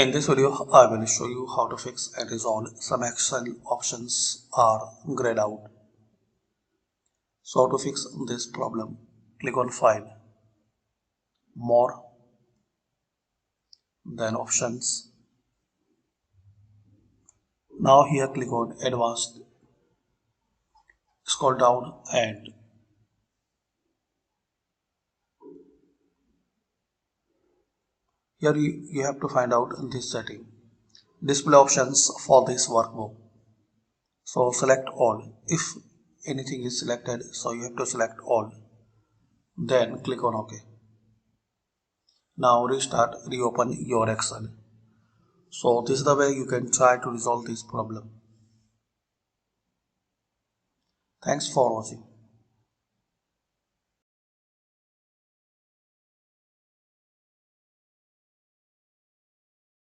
In this video, I will show you how to fix and resolve some Excel options are grayed out. So to fix this problem, click on File, More, then Options. Now here click on Advanced, scroll down and here you have to find out this setting. Display options for this workbook. So select all. If anything is selected, so you have to select all. Then click on OK. Now restart, reopen your Excel. So this is the way you can try to resolve this problem. Thanks for watching.